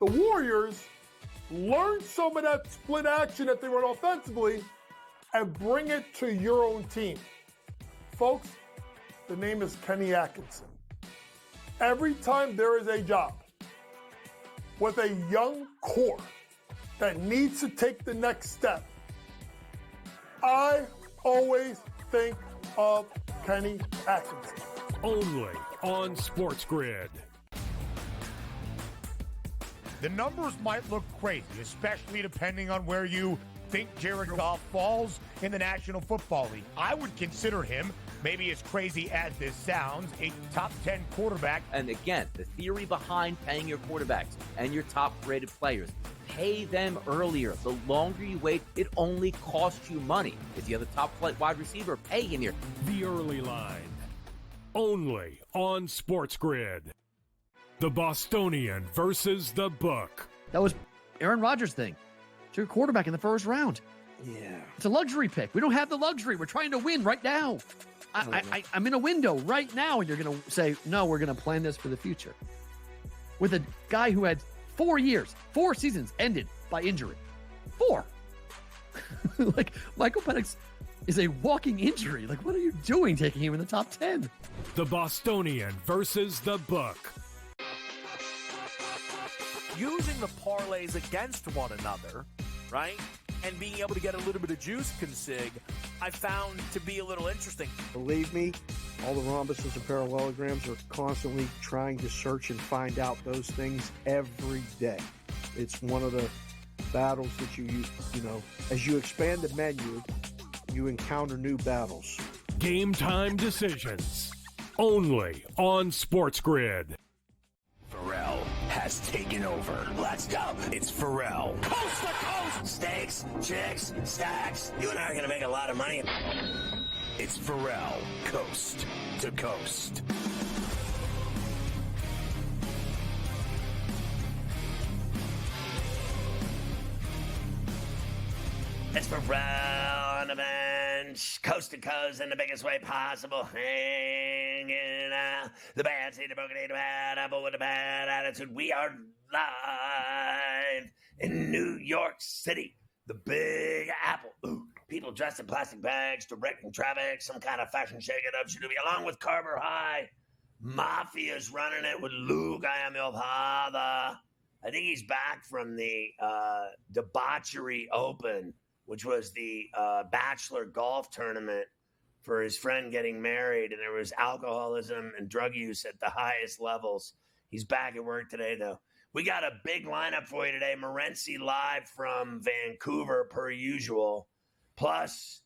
the Warriors learn some of that split action that they run offensively and bring it to your own team. Folks, the name is Kenny Atkinson. Every time there is a job with a young core that needs to take the next step, I always think of Kenny Atkinson. Only on SportsGrid. The numbers might look crazy, especially depending on where you think Jared Goff falls in the National Football League. I would consider him, maybe as crazy as this sounds, a top 10 quarterback. And again, the theory behind paying your quarterbacks and your top-rated players, pay them earlier. The longer you wait, it only costs you money. If you have a top-flight wide receiver, pay him here. The early line. Only on SportsGrid. The Bostonian versus the Book. That was Aaron Rodgers' thing. It's your quarterback in the first round. Yeah. It's a luxury pick. We don't have the luxury. We're trying to win right now. I'm in a window right now, and you're going to say, no, we're going to plan this for the future. With a guy who had 4 years, 4 seasons ended by injury. 4. Like, Michael Penix is a walking injury. Like, what are you doing taking him in the top 10? The Bostonian versus the Book. Using the parlays against one another, right, and being able to get a little bit of juice consig, I found to be a little interesting. Believe me, all the rhombuses and parallelograms are constantly trying to search and find out those things every day. It's one of the battles that you know, as you expand the menu, you encounter new battles. Game time decisions. Only on SportsGrid. Ferrall has taken over. Let's go. It's Ferrall. Coast to coast. Steaks, chicks, stacks. You and I are going to make a lot of money. It's Ferrall. Coast to coast. It's Ferrall on the bench, coast to coast in the biggest way possible, hanging out. The bad seed, the broken, the bad apple with a bad attitude. We are live in New York City, the Big Apple. Ooh, people dressed in plastic bags, directing traffic, some kind of fashion shake-it-up should be along with Carver High. Mafia's running it with Luke. I am your father. I think he's back from the Debauchery Open, which was the bachelor golf tournament for his friend getting married, and there was alcoholism and drug use at the highest levels. He's back at work today, though. We got a big lineup for you today. Morency live from Vancouver, per usual. Plus,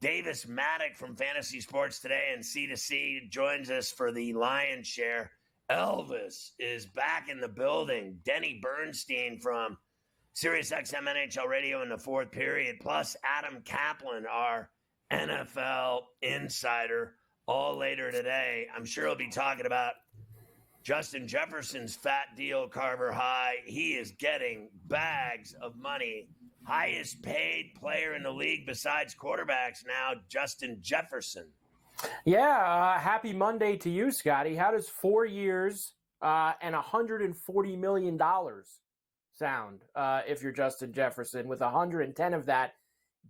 Davis Maddock from Fantasy Sports Today and C2C joins us for the lion's share. Elvis is back in the building. Denny Bernstein from SiriusXM NHL Radio in the fourth period, plus Adam Kaplan, our NFL insider, all later today. I'm sure he'll be talking about Justin Jefferson's fat deal, Carver High. He is getting bags of money. Highest paid player in the league besides quarterbacks now, Justin Jefferson. Yeah, happy Monday to you, Scotty. How does 4 years and $140 million sound if you're Justin Jefferson, with 110 of that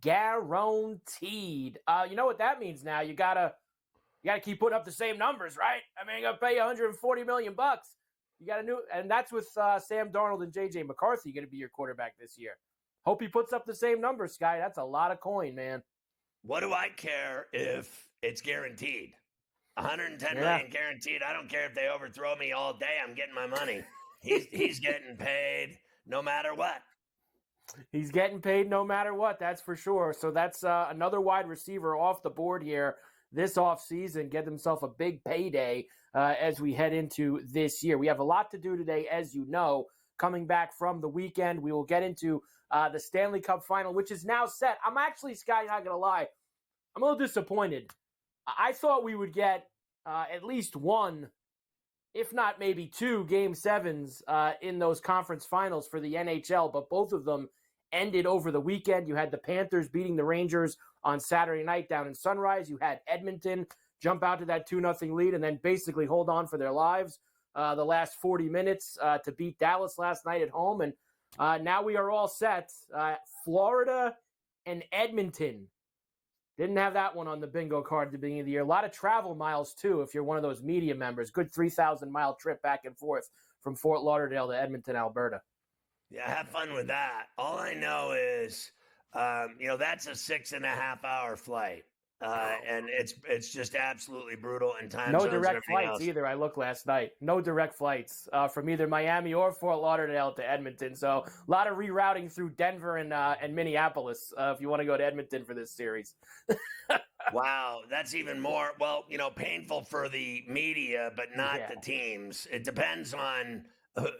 guaranteed? You know what that means now? You gotta keep putting up the same numbers, right? I mean, I'm gonna pay you $140 million. You got to do, and that's with Sam Darnold and JJ McCarthy going to be your quarterback this year. Hope he puts up the same numbers, Sky. That's a lot of coin, man. What do I care if it's guaranteed? 110 million guaranteed. I don't care if they overthrow me all day. I'm getting my money. He's getting paid no matter what. He's getting paid no matter what, that's for sure. So that's another wide receiver off the board here this offseason. Get himself a big payday as we head into this year. We have a lot to do today, as you know. Coming back from the weekend, we will get into the Stanley Cup final, which is now set. I'm actually, Scott, not going to lie, I'm a little disappointed. I thought we would get at least one, if not maybe two, Game 7s in those conference finals for the NHL, but both of them ended over the weekend. You had the Panthers beating the Rangers on Saturday night down in Sunrise. You had Edmonton jump out to that 2-0 lead and then basically hold on for their lives the last 40 minutes to beat Dallas last night at home. And now we are all set. Florida and Edmonton. Didn't have that one on the bingo card at the beginning of the year. A lot of travel miles, too, if you're one of those media members. Good 3,000-mile trip back and forth from Fort Lauderdale to Edmonton, Alberta. Yeah, have fun with that. All I know is, that's a 6.5-hour flight. And it's just absolutely brutal in time zones. No direct and flights else. either. I looked last night. No direct flights from either Miami or Fort Lauderdale to Edmonton. So a lot of rerouting through Denver and Minneapolis if you want to go to Edmonton for this series. Wow, that's even more, painful for the media, but not the teams. It depends on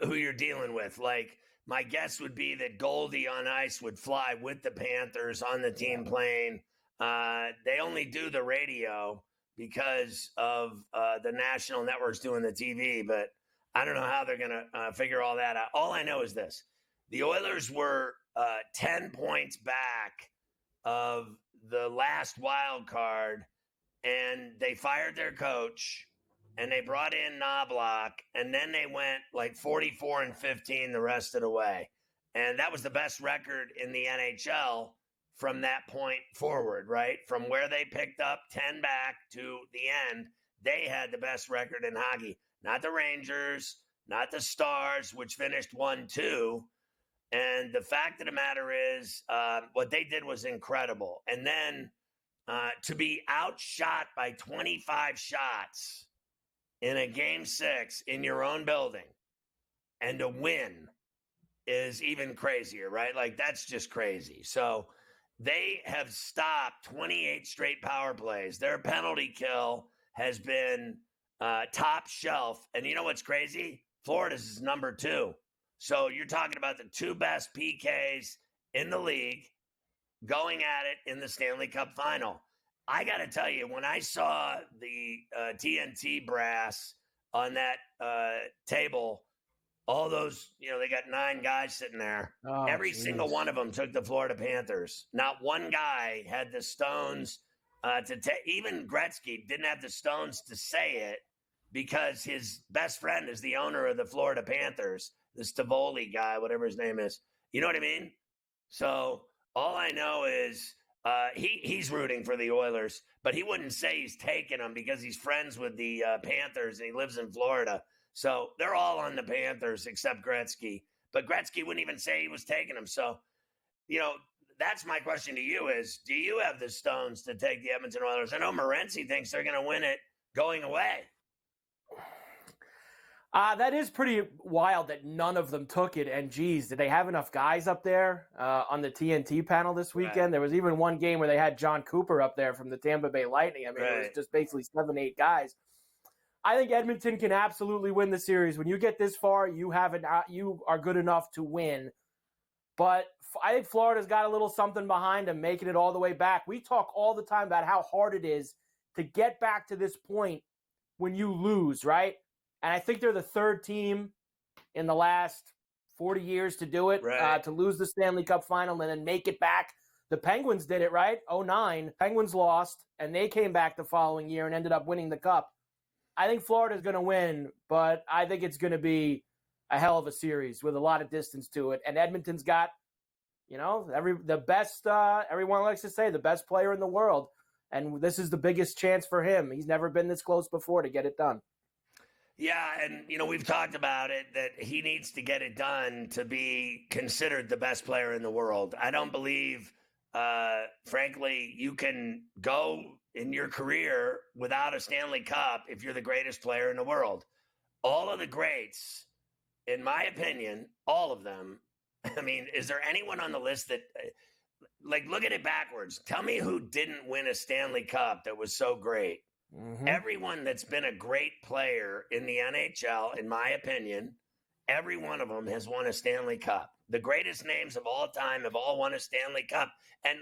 who you're dealing with. Like, my guess would be that Goldie on Ice would fly with the Panthers on the team plane. They only do the radio because of the national networks doing the TV, but I don't know how they're going to figure all that out. All I know is this. The Oilers were 10 points back of the last wild card, and they fired their coach, and they brought in Knobloch, and then they went like 44-15 the rest of the way. And that was the best record in the NHL from that point forward, right? From where they picked up 10 back to the end, they had the best record in hockey. Not the Rangers, not the Stars, which finished 1-2. And the fact of the matter is, what they did was incredible. And then to be outshot by 25 shots in a game 6 in your own building and to win is even crazier, right? Like, that's just crazy. So they have stopped 28 straight power plays. Their penalty kill has been top shelf. And you know what's crazy? Florida's is number 2. So you're talking about the 2 best PKs in the league going at it in the Stanley Cup final. I got to tell you, when I saw the TNT brass on that table, all those, they got 9 guys sitting there. Oh, Every single one of them took the Florida Panthers. Not one guy had the stones to take. Even Gretzky didn't have the stones to say it because his best friend is the owner of the Florida Panthers, the Stavoli guy, whatever his name is. You know what I mean? So all I know is he's rooting for the Oilers, but he wouldn't say he's taking them because he's friends with the Panthers and he lives in Florida. So they're all on the Panthers except Gretzky. But Gretzky wouldn't even say he was taking them. So, that's my question to you is, do you have the stones to take the Edmonton Oilers? I know Morency thinks they're going to win it going away. That is pretty wild that none of them took it. And, geez, did they have enough guys up there on the TNT panel this weekend? Right. There was even one game where they had John Cooper up there from the Tampa Bay Lightning. I mean, It was just basically 7-8 guys. I think Edmonton can absolutely win the series. When you get this far, you are good enough to win. But I think Florida's got a little something behind them, making it all the way back. We talk all the time about how hard it is to get back to this point when you lose, right? And I think they're the third team in the last 40 years to do it, to lose the Stanley Cup final and then make it back. The Penguins did it, right? 2009. Penguins lost, and they came back the following year and ended up winning the Cup. I think Florida's going to win, but I think it's going to be a hell of a series with a lot of distance to it. And Edmonton's got, the best, everyone likes to say, the best player in the world. And this is the biggest chance for him. He's never been this close before to get it done. Yeah, and, we've talked about it, that he needs to get it done to be considered the best player in the world. I don't believe, frankly, you can go in your career without a Stanley Cup if you're the greatest player in the world. All of the greats, in my opinion, all of them, I mean, is there anyone on the list that, look at it backwards. Tell me who didn't win a Stanley Cup that was so great. Mm-hmm. Everyone that's been a great player in the NHL, in my opinion, every one of them has won a Stanley Cup. The greatest names of all time have all won a Stanley Cup. And,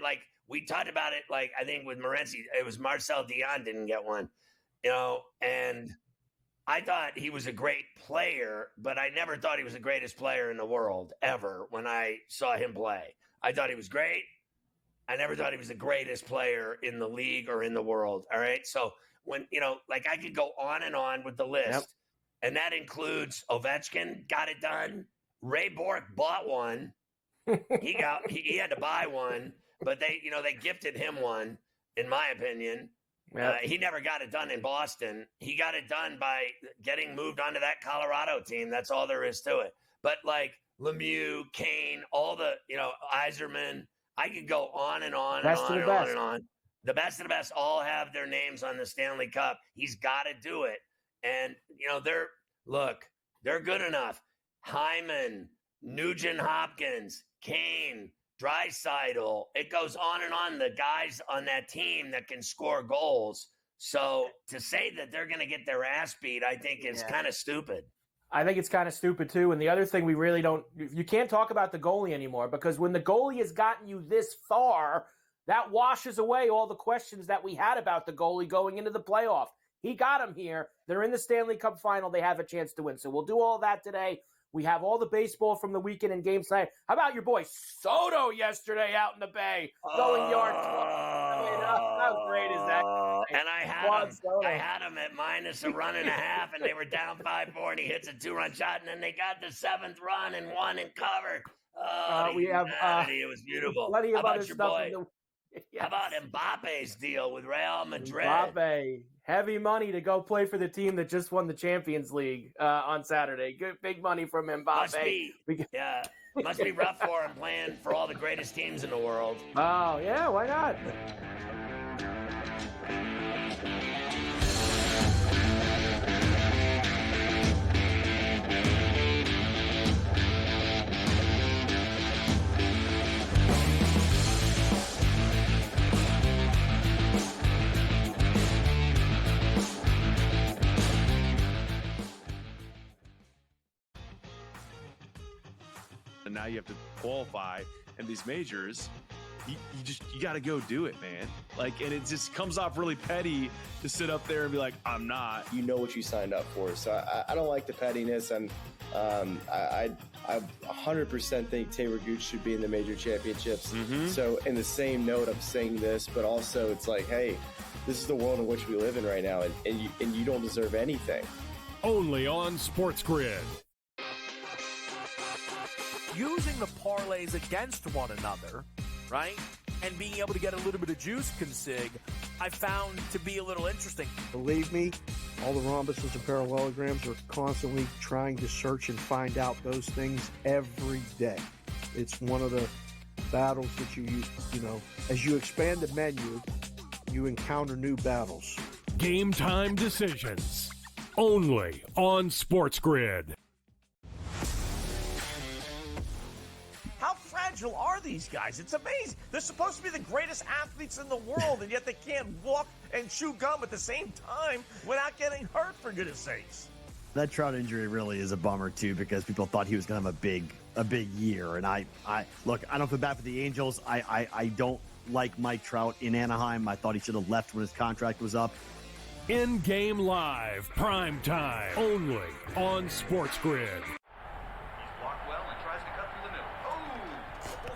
we talked about it, I think with Morency, it was Marcel Dion didn't get one, and I thought he was a great player, but I never thought he was the greatest player in the world ever when I saw him play. I thought he was great. I never thought he was the greatest player in the league or in the world. All right. So when, I could go on and on with the list. Yep. and that includes Ovechkin got it done. Ray Bourque bought one. He had to buy one, but they gifted him one, in my opinion. Yep. He never got it done in Boston. He got it done by getting moved onto that Colorado team. That's all there is to it. But like Lemieux, Kane, all the, Yzerman, I could go on and on and on and on and on. The best of the best all have their names on the Stanley Cup. He's got to do it. And, they're good enough. Hyman, Nugent Hopkins, Kane, Draisaitl. It goes on and on. The guys on that team that can score goals. So to say that they're going to get their ass beat, I think is kind of stupid. I think it's kind of stupid too. And the other thing you can't talk about the goalie anymore, because when the goalie has gotten you this far, that washes away all the questions that we had about the goalie going into the playoff. He got him here. They're in the Stanley Cup final. They have a chance to win. So we'll do all that today. We have all the baseball from the weekend and game tonight. How about your boy Soto yesterday out in the Bay going yard 12? I mean, how great is that? And I had him at minus a run and a half, and they were down 5-4, and he hits a 2-run shot, and then they got the 7th run and won and covered. It was beautiful. Plenty of How about other your stuff. boy? How about Mbappe's deal with Real Madrid? Mbappe, heavy money to go play for the team that just won the Champions League on Saturday. Good, big money from Mbappe. Must be rough for him playing for all the greatest teams in the world. Oh, yeah, why not? And now you have to qualify, and these majors, you got to go do it, man. And it just comes off really petty to sit up there and be like, I'm not. You know what you signed up for. So I don't like the pettiness, and I 100% think Taylor Gooch should be in the major championships. Mm-hmm. So in the same note, I'm saying this, but also it's like, hey, this is the world in which we live in right now, and you don't deserve anything. Only on SportsGrid. Using the parlays against one another, right? And being able to get a little bit of juice consig, I found to be a little interesting. Believe me, all the rhombuses and parallelograms are constantly trying to search and find out those things every day. It's one of the battles that you as you expand the menu, you encounter new battles. Game time decisions. Only on SportsGrid. How fragile are these guys? It's amazing. They're supposed to be the greatest athletes in the world, and yet they can't walk and chew gum at the same time without getting hurt, for goodness sakes. That Trout injury really is a bummer, too, because people thought he was going to have a big year. And I don't feel bad for the Angels. I don't like Mike Trout in Anaheim. I thought he should have left when his contract was up. In-game live, prime time, only on SportsGrid.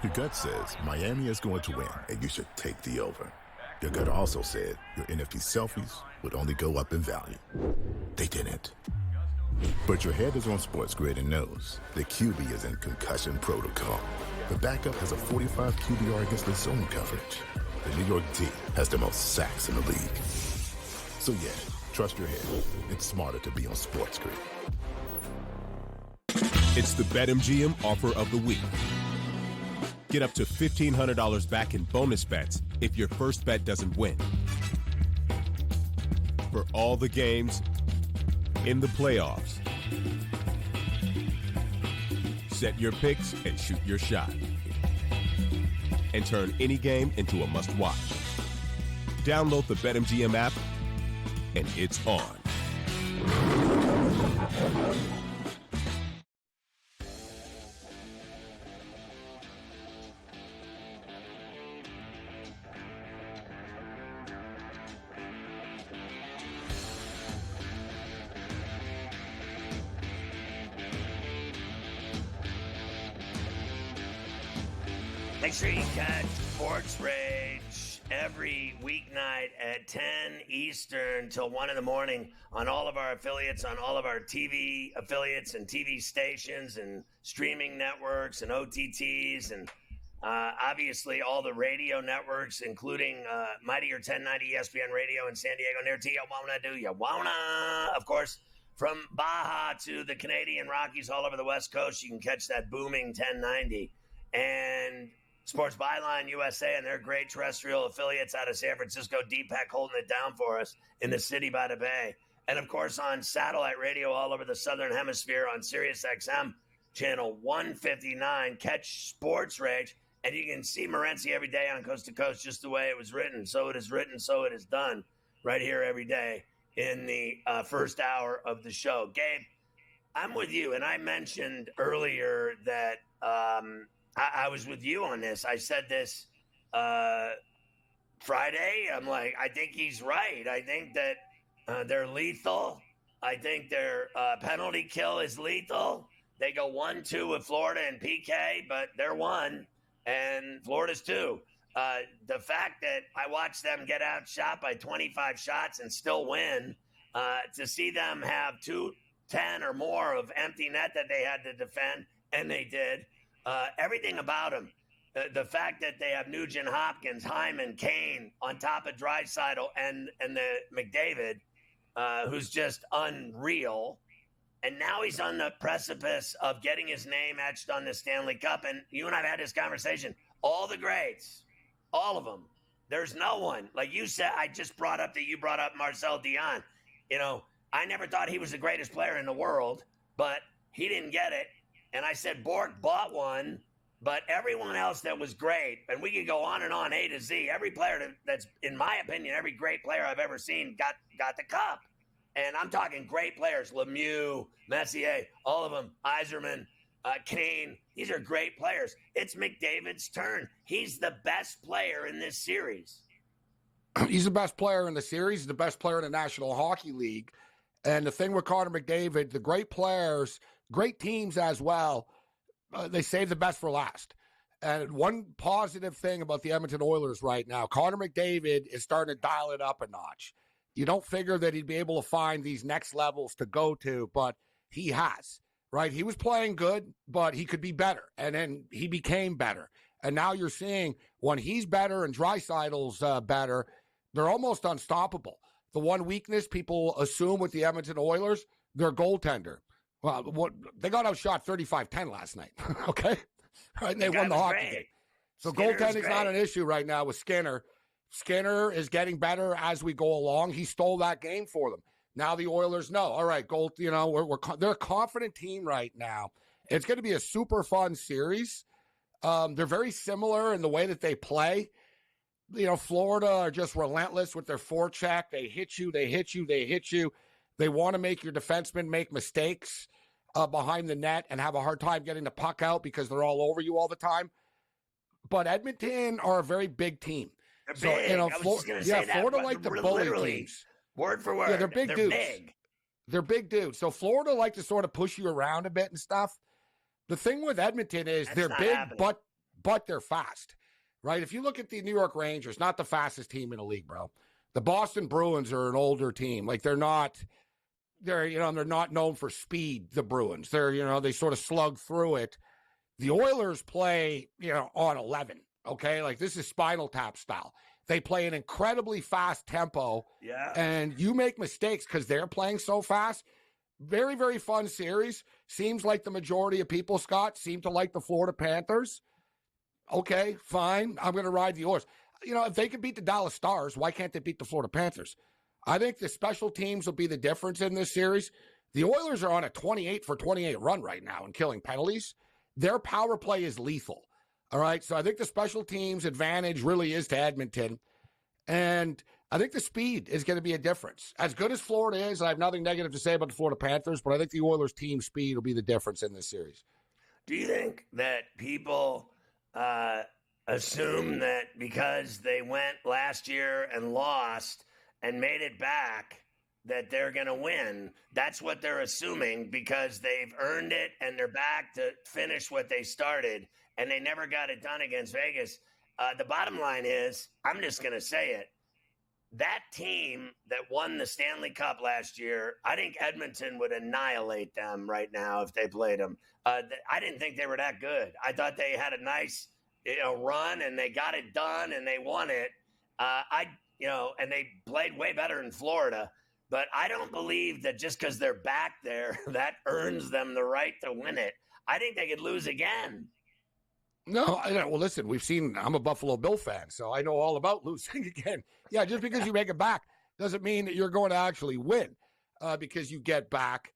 Your gut says Miami is going to win, and you should take the over. Your gut also said your NFT selfies would only go up in value. They didn't. But your head is on SportsGrid and knows the QB is in concussion protocol. The backup has a 45 QBR against the zone coverage. The New York D has the most sacks in the league. So yeah, trust your head. It's smarter to be on SportsGrid. It's the BetMGM offer of the week. Get up to $1,500 back in bonus bets if your first bet doesn't win. For all the games in the playoffs, set your picks and shoot your shot. And turn any game into a must-watch. Download the BetMGM app, and it's on. Make sure you catch Sports Rage every weeknight at 10 Eastern till 1 in the morning on all of our affiliates, on all of our TV affiliates and TV stations and streaming networks and OTTs and obviously all the radio networks, including Mightier 1090 ESPN Radio in San Diego near Tijuana. Do you wanna? Of course, from Baja to the Canadian Rockies all over the West Coast, you can catch that booming 1090. And Sports Byline USA and their great terrestrial affiliates out of San Francisco, Deepak holding it down for us in the city by the bay. And, of course, on satellite radio all over the Southern Hemisphere on Sirius XM, channel 159, catch Sports Rage. And you can see Morency every day on Coast to Coast just the way it was written. So it is written, so it is done right here every day in the first hour of the show. Gabe, I'm with you. And I mentioned earlier that I was with you on this. I said this Friday. I'm like, I think he's right. I think that they're lethal. I think their penalty kill is lethal. They go 1-2 with Florida and PK, but they're 1, and Florida's 2. The fact that I watched them get outshot by 25 shots and still win, to see them have 10 or more of empty net that they had to defend, and they did. Everything about them, the fact that they have Nugent Hopkins, Hyman, Kane on top of Draisaitl and the McDavid, who's just unreal. And now he's on the precipice of getting his name etched on the Stanley Cup. And you and I have had this conversation. All the greats, all of them. There's no one. Like you said, I just brought up Marcel Dion. You know, I never thought he was the greatest player in the world, but he didn't get it. And I said Bork bought one, but everyone else that was great, and we could go on and on, A to Z, every player that's, in my opinion, every great player I've ever seen got the cup. And I'm talking great players, Lemieux, Messier, all of them, Yzerman, Kane. These are great players. It's McDavid's turn. He's the best player in this series. He's the best player in the series. He's the best player in the National Hockey League. And the thing with Connor McDavid, the great players, great teams as well, they save the best for last. And one positive thing about the Edmonton Oilers right now, Connor McDavid is starting to dial it up a notch. You don't figure that he'd be able to find these next levels to go to, but he has, right? He was playing good, but he could be better. And then he became better. And now you're seeing when he's better and Draisaitl's better, they're almost unstoppable. The one weakness people assume with the Edmonton Oilers, their goaltender. Well, they got outshot 35-10 last night, okay? Right, and they won the hockey game. So goaltending's not an issue right now with Skinner. Skinner is getting better as we go along. He stole that game for them. Now the Oilers know, all right, they're a confident team right now. It's going to be a super fun series. They're very similar in the way that they play. You know, Florida are just relentless with their forecheck. They hit you, they hit you, they hit you. They want to make your defensemen make mistakes behind the net and have a hard time getting the puck out because they're all over you all the time. But Edmonton are a very big team. They're big. You know, Florida like the bully teams. Word for word. Yeah, they're big dudes. Big. They're big dudes. So Florida like to sort of push you around a bit and stuff. The thing with Edmonton is they're big, but they're fast, right? If you look at the New York Rangers, not the fastest team in the league, bro. The Boston Bruins are an older team. Like they're not known for speed, the Bruins. They sort of slug through it. The Oilers play, on 11. Okay, like this is Spinal Tap style. They play an incredibly fast tempo. Yeah. And you make mistakes because they're playing so fast. Very, very fun series. Seems like the majority of people, Scott, seem to like the Florida Panthers. Okay, fine. I'm going to ride the Oilers. If they can beat the Dallas Stars, why can't they beat the Florida Panthers? I think the special teams will be the difference in this series. The Oilers are on a 28-for-28 run right now in killing penalties. Their power play is lethal. All right, so I think the special teams advantage really is to Edmonton. And I think the speed is going to be a difference. As good as Florida is, I have nothing negative to say about the Florida Panthers, but I think the Oilers' team speed will be the difference in this series. Do you think that people assume that because they went last year and lost and made it back that they're going to win? That's what they're assuming because they've earned it and they're back to finish what they started, and they never got it done against Vegas. the bottom line is, I'm just going to say it. That team that won the Stanley Cup last year, I think Edmonton would annihilate them right now if they played them. I didn't think they were that good. I thought they had a nice run, and they got it done, and they won it. And they played way better in Florida. But I don't believe that just because they're back there, that earns them the right to win it. I think they could lose again. No, well, listen, I'm a Buffalo Bill fan, so I know all about losing again. Yeah, just because you make it back doesn't mean that you're going to actually win because you get back.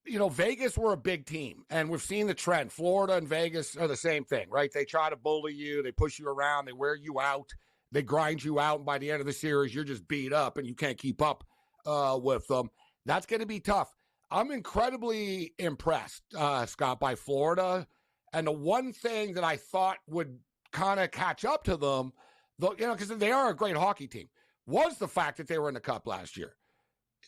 Vegas were a big team, and we've seen the trend. Florida and Vegas are the same thing, right? They try to bully you. They push you around. They wear you out. They grind you out, and by the end of the series, you're just beat up, and you can't keep up with them. That's going to be tough. I'm incredibly impressed, Scott, by Florida. And the one thing that I thought would kind of catch up to them, because they are a great hockey team, was the fact that they were in the Cup last year.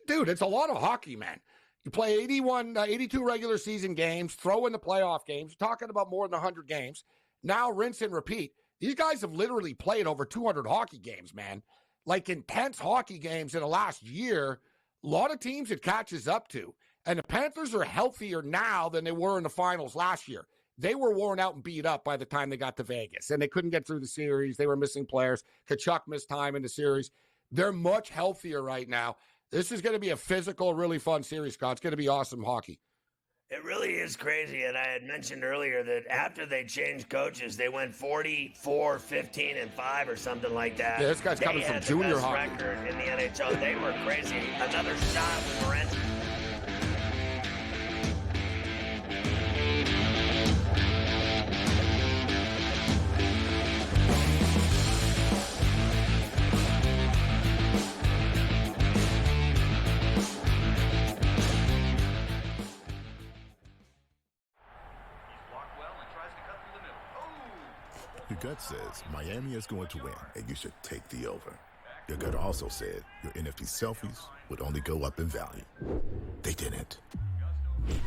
Dude, it's a lot of hockey, man. You play 82 regular season games, throw in the playoff games. You're talking about more than 100 games. Now rinse and repeat. These guys have literally played over 200 hockey games, man. Like intense hockey games in the last year. A lot of teams it catches up to. And the Panthers are healthier now than they were in the finals last year. They were worn out and beat up by the time they got to Vegas, and they couldn't get through the series. They were missing players. Kachuk missed time in the series. They're much healthier right now. This is going to be a physical, really fun series, Scott. It's going to be awesome hockey. It really is crazy, and I had mentioned earlier that after they changed coaches, they went 44, 15, and 5 or something like that. Yeah, this guy's coming from junior hockey. Record in the NHL. They were crazy. Another shot with Morency. Your gut says Miami is going to win, and you should take the over. Your gut also said your NFT selfies would only go up in value. They didn't.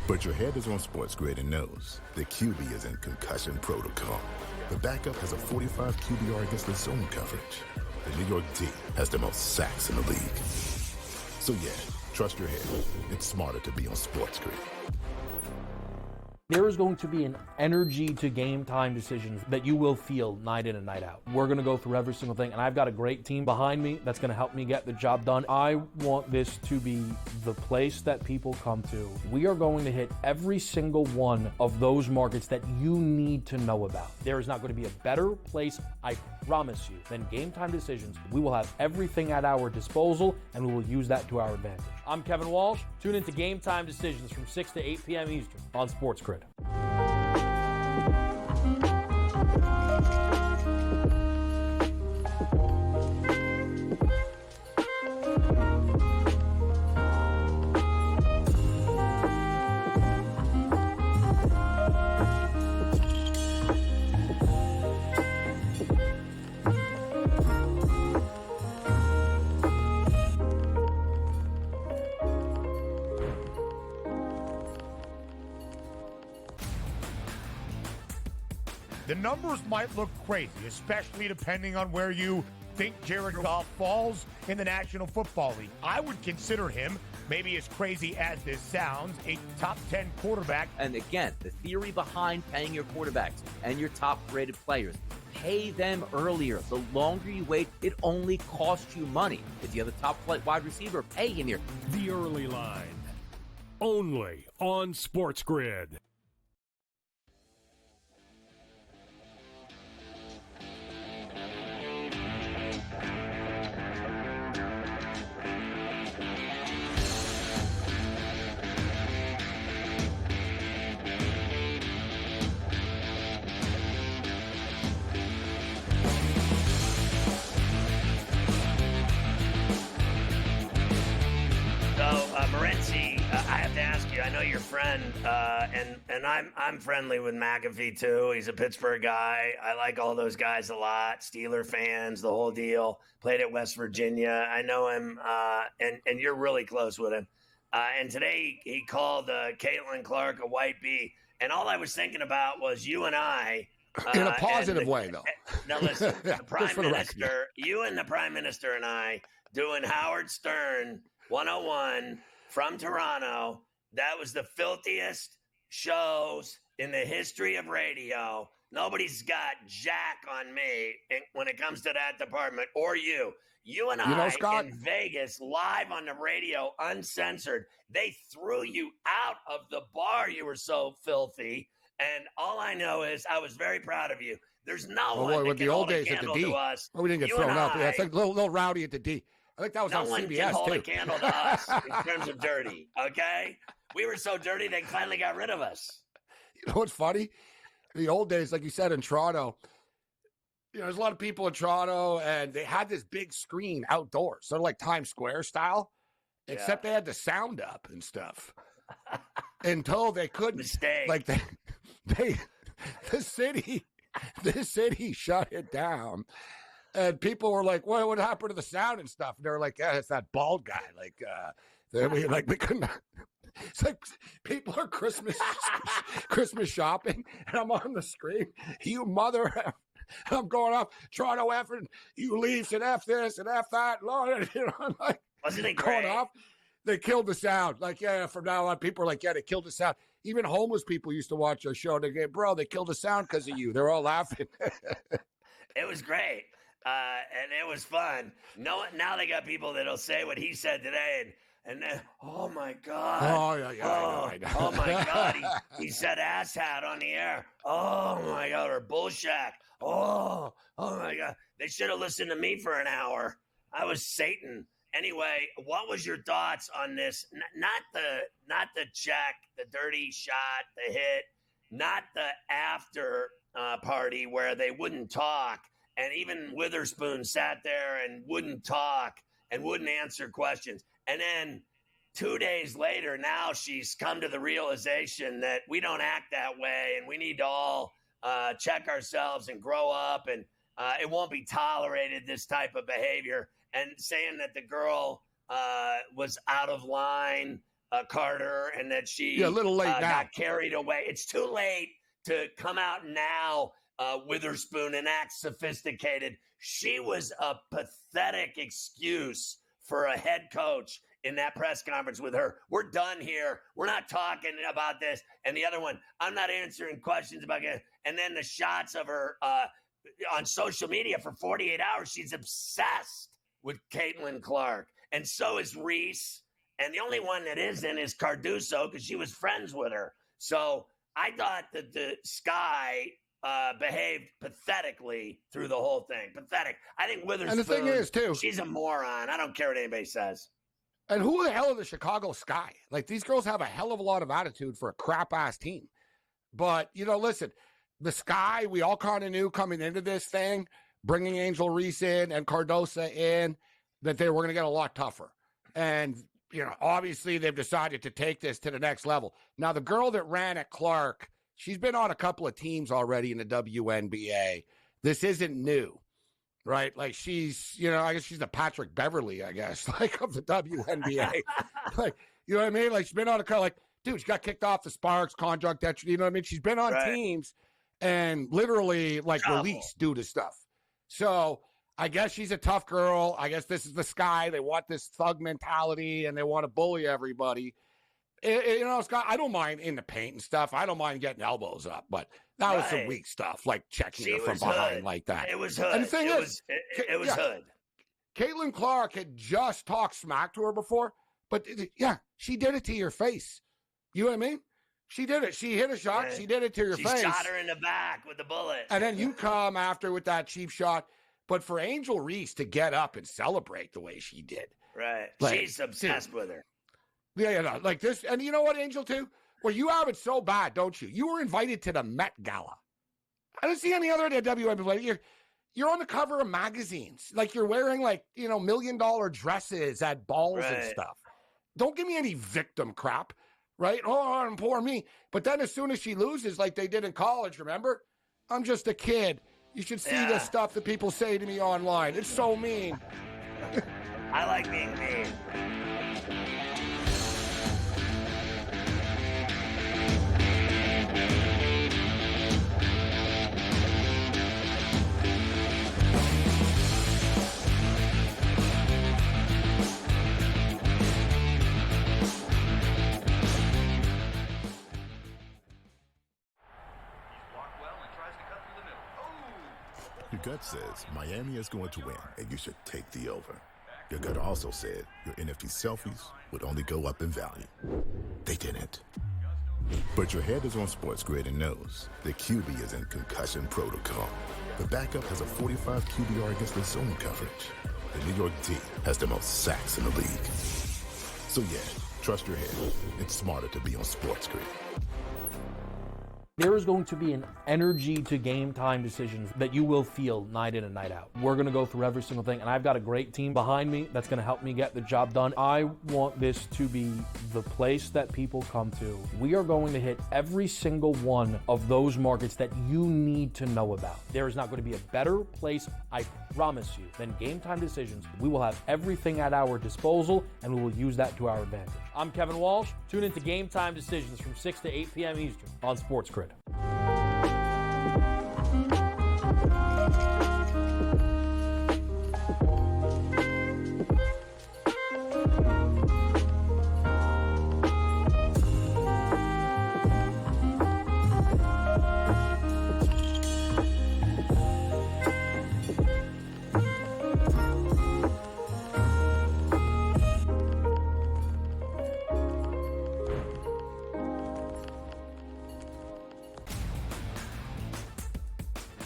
But your head is on SportsGrid and knows the QB is in concussion protocol. The backup has a 45 QBR against the zone coverage. The New York D has the most sacks in the league. So yeah, trust your head. It's smarter to be on SportsGrid. There is going to be an energy to game time decisions that you will feel night in and night out. We're going to go through every single thing, and I've got a great team behind me that's going to help me get the job done. I want this to be the place that people come to. We are going to hit every single one of those markets that you need to know about. There is not going to be a better place, I promise you, than Game Time Decisions. We will have everything at our disposal, and we will use that to our advantage. I'm Kevin Walsh. Tune into Game Time Decisions from 6 to 8 p.m. Eastern on SportsGrid. The numbers might look crazy, especially depending on where you think Jared Goff falls in the National Football League. I would consider him, maybe as crazy as this sounds, a top 10 quarterback. And again, the theory behind paying your quarterbacks and your top-rated players, pay them earlier. The longer you wait, it only costs you money. If you have a top-flight wide receiver, pay him here. The Early Line, only on SportsGrid. Morency, I have to ask you, I know your friend, and I'm friendly with McAfee too. He's a Pittsburgh guy. I like all those guys a lot. Steeler fans, the whole deal. Played at West Virginia. I know him, and you're really close with him. And today he called Caitlin Clark a white bee. And all I was thinking about was you and I In a positive way, though. Now listen, Yeah, the Prime just for the record. Minister, you and the Prime Minister and I doing Howard Stern 101 from Toronto. That was the filthiest shows in the history of radio. Nobody's got jack on me when it comes to that department, or you. You and I Scott, in Vegas, live on the radio, uncensored. They threw you out of the bar. You were so filthy. And all I know is I was very proud of you. There's no one that with can the hold old a days at the candle D. to us. Well, we didn't get You thrown and out. Yeah, I- it's like a little rowdy at the D. I think that was no on one CBS, can hold too. a candle to us in terms of dirty, okay? We were so dirty they finally got rid of us. You know what's funny? The old days, like you said, in Toronto, there's a lot of people in Toronto, and they had this big screen outdoors, sort of like Times Square style, except they had the sound up and stuff until they couldn't. Mistake. Like the city shut it down. And people were like, what happened to the sound and stuff? And they were like, yeah, it's that bald guy. We couldn't. It's like people are Christmas shopping, and I'm on the screen. You mother, I'm going off Toronto F, and you Leafs and F this and F that. Lord, I'm like, wasn't it going great? off. They killed the sound. Like, yeah, from now on, people are like, yeah, they killed the sound. Even homeless people used to watch our show. They go, bro, they killed the sound because of you. They're all laughing. It was great. And it was fun. No, now they got people that'll say what he said today, and then, oh my God. Oh, yeah, I know. Oh my God. He said asshat on the air. Oh my God. Or bullshack. Oh my God. They should have listened to me for an hour. I was Satan. Anyway, what was your thoughts on this? Not the check, the dirty shot, the hit, not the after party where they wouldn't talk. And even Witherspoon sat there and wouldn't talk and wouldn't answer questions. And then 2 days later, now she's come to the realization that we don't act that way and we need to all check ourselves and grow up, and it won't be tolerated, this type of behavior. And saying that the girl was out of line, Carter, and that she a little late now. Got carried away. It's too late to come out now, Witherspoon, and act sophisticated. She was a pathetic excuse for a head coach in that press conference with her. We're done here. We're not talking about this. And the other one, I'm not answering questions about it. And then the shots of her on social media for 48 hours. She's obsessed with Caitlin Clark. And so is Reese. And the only one that isn't is Carduso, because she was friends with her. So I thought that the Sky behaved pathetically through the whole thing. Pathetic. I think Witherspoon, And the thing is, too, she's a moron. I don't care what anybody says. And who the hell are the Chicago Sky? Like, these girls have a hell of a lot of attitude for a crap-ass team. But, listen, the Sky, we all kind of knew coming into this thing, bringing Angel Reese in and Cardosa in, that they were going to get a lot tougher. And, obviously they've decided to take this to the next level. Now, the girl that ran at Clark, she's been on a couple of teams already in the WNBA. This isn't new, right? Like, she's, I guess she's the Patrick Beverly, I guess, like, of the WNBA. Like, you know what I mean? Like, she's been on a couple, like, dude, she got kicked off the Sparks, contract, you know what I mean? She's been on teams and literally, like, released due to stuff. So I guess she's a tough girl. I guess this is the Sky. They want this thug mentality and they want to bully everybody. Scott, I don't mind in the paint and stuff. I don't mind getting elbows up, but that was some weak stuff, like checking her from behind like that. It was hood. And the thing is, it was hood. Caitlin Clark had just talked smack to her before, but she did it to your face. You know what I mean? She did it. She hit a shot. Yeah. She did it to your face. She shot her in the back with the bullet. And then you come after with that cheap shot. But for Angel Reese to get up and celebrate the way she did. Right. Like, she's obsessed with her. Yeah, like this. And you know what, Angel, too? Well, you have it so bad, don't you? You were invited to the Met Gala. I don't see any other WNBA. You're on the cover of magazines. Like, you're wearing, like, $1 million dresses at balls and stuff. Don't give me any victim crap, right? Oh, poor me. But then as soon as she loses, like they did in college, remember? I'm just a kid. You should see the stuff that people say to me online. It's so mean. I like being mean. Your gut says Miami is going to win, and you should take the over. Your gut also said your NFT selfies would only go up in value. They didn't. But your head is on SportsGrid and knows the QB is in concussion protocol. The backup has a 45 QBR against the zone coverage. The New York D has the most sacks in the league. So yeah, trust your head. It's smarter to be on SportsGrid. There is going to be an energy to game time decisions that you will feel night in and night out. We're going to go through every single thing, and I've got a great team behind me that's going to help me get the job done. I want this to be the place that people come to. We are going to hit every single one of those markets that you need to know about. There is not going to be a better place, I promise you, than Game Time Decisions. We will have everything at our disposal, and we will use that to our advantage. I'm Kevin Walsh. Tune into Game Time Decisions from 6 to 8 p.m. Eastern on SportsGrid.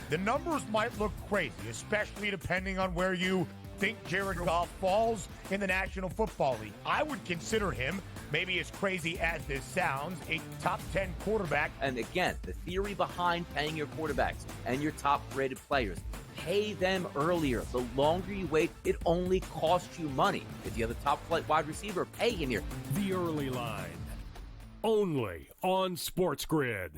The numbers might look crazy, especially depending on where you think Jared Goff falls in the National Football League. I would consider him, maybe as crazy as this sounds, a top 10 quarterback. And again, the theory behind paying your quarterbacks and your top-rated players, pay them earlier. The longer you wait, it only costs you money. If you have a top-flight wide receiver, pay him here. The Early Line, only on SportsGrid.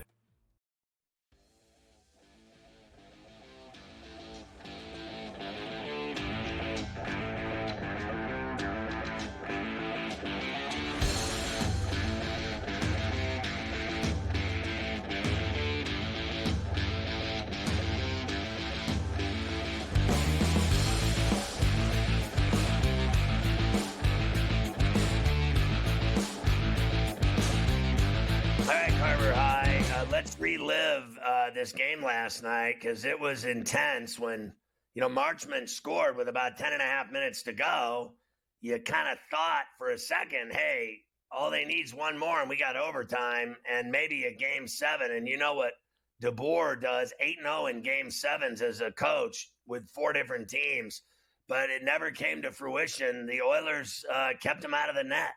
Let's relive this game last night because it was intense when, Marchman scored with about 10 and a half minutes to go. You kind of thought for a second, hey, all they need is one more and we got overtime and maybe a game 7. And you know what DeBoer does, 8-0 in game 7s as a coach with 4 different teams, but it never came to fruition. The Oilers kept him out of the net.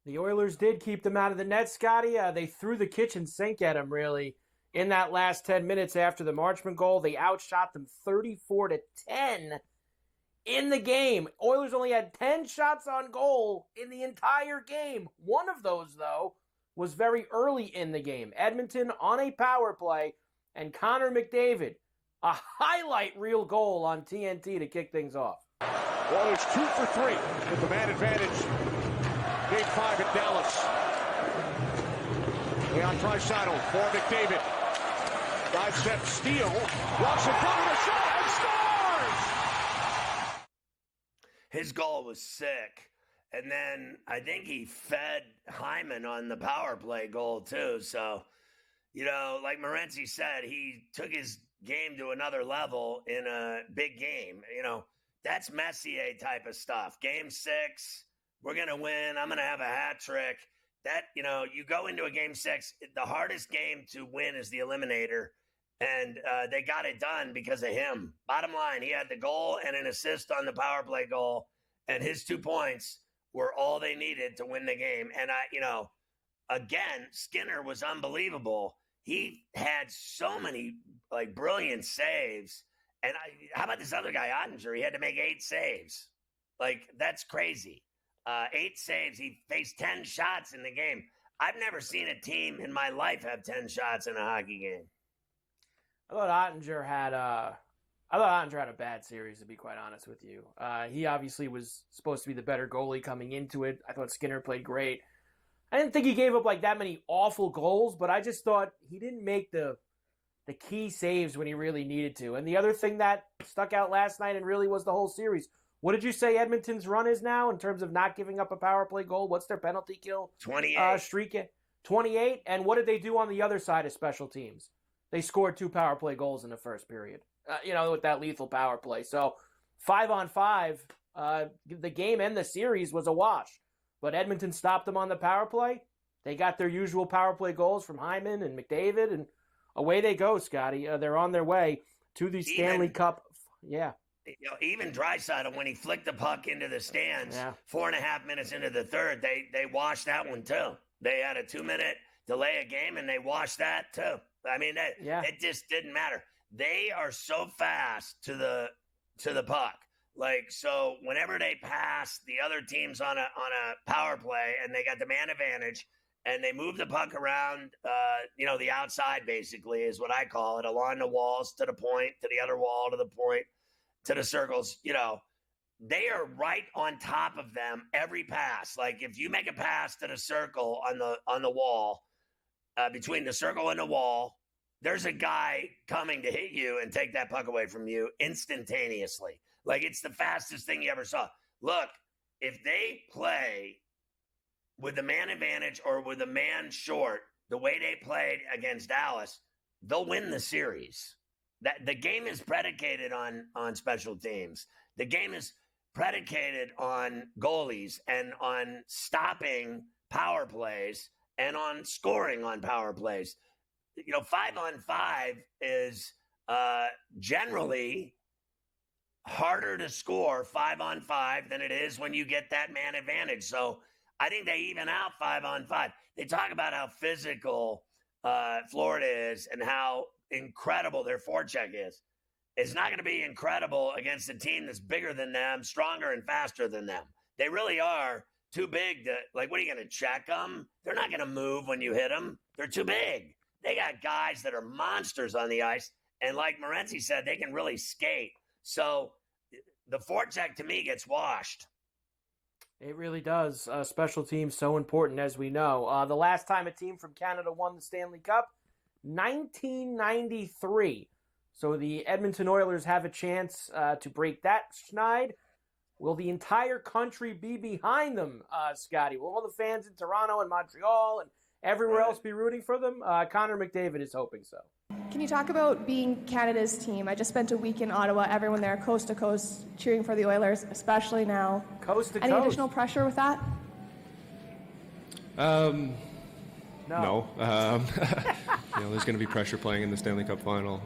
The Oilers did keep them out of the net, Scotty. They threw the kitchen sink at them, really, in that last 10 minutes after the Marchman goal. They outshot them 34-10 in the game. Oilers only had 10 shots on goal in the entire game. One of those, though, was very early in the game. Edmonton on a power play, and Connor McDavid, a highlight reel goal on TNT to kick things off. Oilers 2 for 3 with the man advantage. Game 5 at Dallas. Leon Draisaitl for McDavid. 5-step steal. Walks in front of the shot and scores! His goal was sick. And then I think he fed Hyman on the power play goal too. So, like Morency said, he took his game to another level in a big game. That's Messier type of stuff. Game 6. We're going to win. I'm going to have a hat trick. That, you go into a game 6, the hardest game to win is the eliminator. And they got it done because of him. Bottom line, he had the goal and an assist on the power play goal. And his 2 points were all they needed to win the game. And, again, Skinner was unbelievable. He had so many, brilliant saves. And how about this other guy, Ottinger? He had to make 8 saves. That's crazy. 8 saves. He faced 10 shots in the game. I've never seen a team in my life have 10 shots in a hockey game. I thought Ottinger had a bad series, to be quite honest with you. He obviously was supposed to be the better goalie coming into it. I thought Skinner played great. I didn't think he gave up that many awful goals, but I just thought he didn't make the key saves when he really needed to. And the other thing that stuck out last night and really was the whole series. What did you say Edmonton's run is now in terms of not giving up a power play goal? What's their penalty kill 28 streak? 28. And what did they do on the other side of special teams? They scored 2 power play goals in the first period. with that lethal power play. So 5-on-5, the game and the series was a wash. But Edmonton stopped them on the power play. They got their usual power play goals from Hyman and McDavid, and away they go, Scotty. They're on their way to the Stanley Cup. Yeah. Even Draisaitl, when he flicked the puck into the stands, 4.5 minutes into the third, they washed that one too. They had a 2-minute delay of game, and they washed that too. I mean, it just didn't matter. They are so fast to the puck. Like, so whenever they pass the other teams on a power play and they got the man advantage and they move the puck around, the outside basically is what I call it, along the walls to the point, to the other wall, to the point, to the circles, they are right on top of them every pass. Like if you make a pass to the circle on the wall, between the circle and the wall, there's a guy coming to hit you and take that puck away from you instantaneously. Like it's the fastest thing you ever saw. Look, if they play with the man advantage or with a man short, the way they played against Dallas, they'll win the series. That the game is predicated on special teams. The game is predicated on goalies and on stopping power plays and on scoring on power plays. 5-on-5 is generally harder to score 5-on-5 than it is when you get that man advantage. So I think they even out 5-on-5. They talk about how physical Florida is and how incredible their forecheck is. It's not going to be incredible against a team that's bigger than them, stronger and faster than them. They really are too big to, like, what are you going to check them? They're not going to move when you hit them. They're too big. They got guys that are monsters on the ice. And like Morency said, they can really skate. So the forecheck to me gets washed. It really does. Special teams so important, as we know. The last time a team from Canada won the Stanley Cup, 1993. So the Edmonton Oilers have a chance to break that schneid. Will the entire country be behind them, Scotty? Will all the fans in Toronto and Montreal and everywhere else be rooting for them? Connor McDavid is hoping so. Can you talk about being Canada's team? I just spent a week in Ottawa. Everyone there, coast to coast, cheering for the Oilers, especially now. Coast to Any coast. additional pressure with that? No. There's going to be pressure playing in the Stanley Cup final,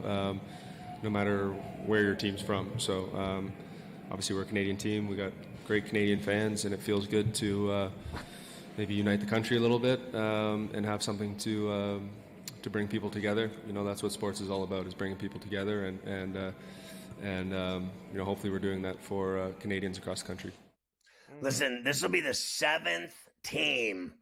no matter where your team's from. So, obviously, we're a Canadian team. We got great Canadian fans, and it feels good to maybe unite the country a little bit and have something to bring people together. That's what sports is all about, is bringing people together, and hopefully we're doing that for Canadians across the country. Listen, this will be the 7th team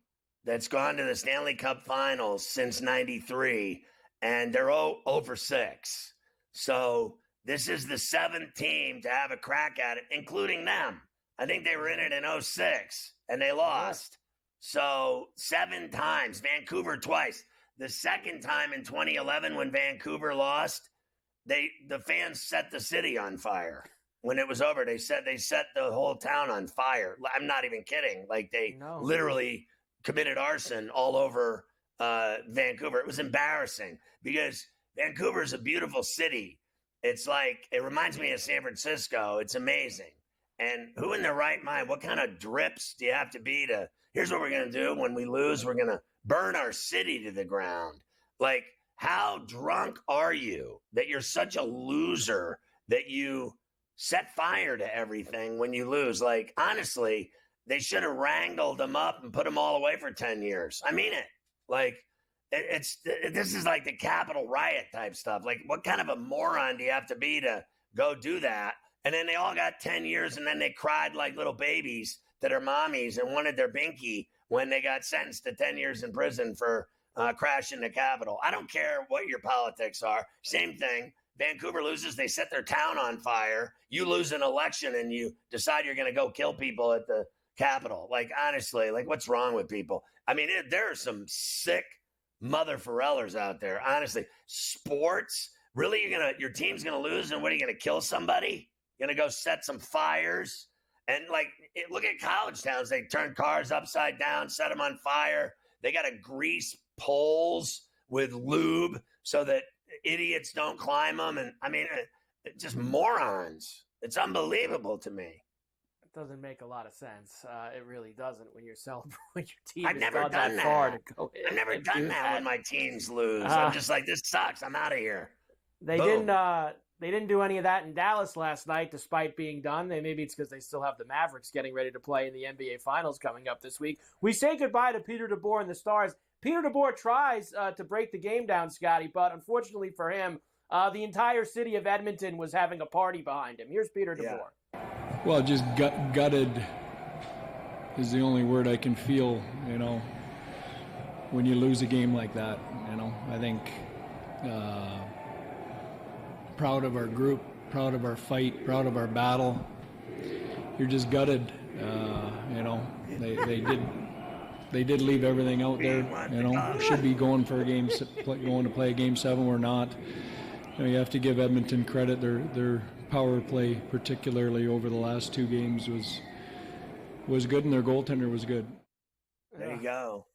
that's gone to the Stanley Cup Finals since '93, and they're 0 for 6. So this is the 7th team to have a crack at it, including them. I think they were in it in 06, and they lost. So 7 times. Vancouver twice. The second time in 2011 when Vancouver lost, the fans set the city on fire. When it was over, they set the whole town on fire. I'm not even kidding. Like they literally committed arson all over Vancouver. It was embarrassing because Vancouver is a beautiful city. It's like, it reminds me of San Francisco. It's amazing. And who in their right mind, what kind of drips do you have to be to, here's what we're going to do when we lose, we're going to burn our city to the ground. Like, how drunk are you that you're such a loser that you set fire to everything when you lose? Like, honestly, they should have wrangled them up and put them all away for 10 years. I mean it. Like, this is like the Capitol riot type stuff. Like, what kind of a moron do you have to be to go do that? And then they all got 10 years, and then they cried like little babies to their mommies and wanted their binky when they got sentenced to 10 years in prison for crashing the Capitol. I don't care what your politics are. Same thing. Vancouver loses, they set their town on fire. You lose an election and you decide you're going to go kill people at the Capitol. Like, honestly, like, what's wrong with people? I mean, there are some sick mother Ferrellers out there. Honestly, sports, really, your team's going to lose, and what, are you going to kill somebody? You're going to go set some fires? And, like, look at college towns. They turn cars upside down, set them on fire. They got to grease poles with lube so that idiots don't climb them. And, I mean, just morons. It's unbelievable to me. It doesn't make a lot of sense. It really doesn't when you're celebrating your team. I've never done that. Far to go I've never done that when my teams lose. I'm just like, this sucks. I'm out of here. They Boom. didn't do any of that in Dallas last night, despite being done. Maybe it's because they still have the Mavericks getting ready to play in the NBA Finals coming up this week. We say goodbye to Peter DeBoer and the Stars. Peter DeBoer tries to break the game down, Scotty, but unfortunately for him, the entire city of Edmonton was having a party behind him. Here's Peter DeBoer. Well, just gutted is the only word I can feel, when you lose a game like that. I think proud of our group, proud of our fight, proud of our battle. You're just gutted. They did leave everything out there. Should be going for going to play a game 7. We're not. You have to give Edmonton credit. Their power play, particularly over the last 2 games, was good, and their goaltender was good. There you go.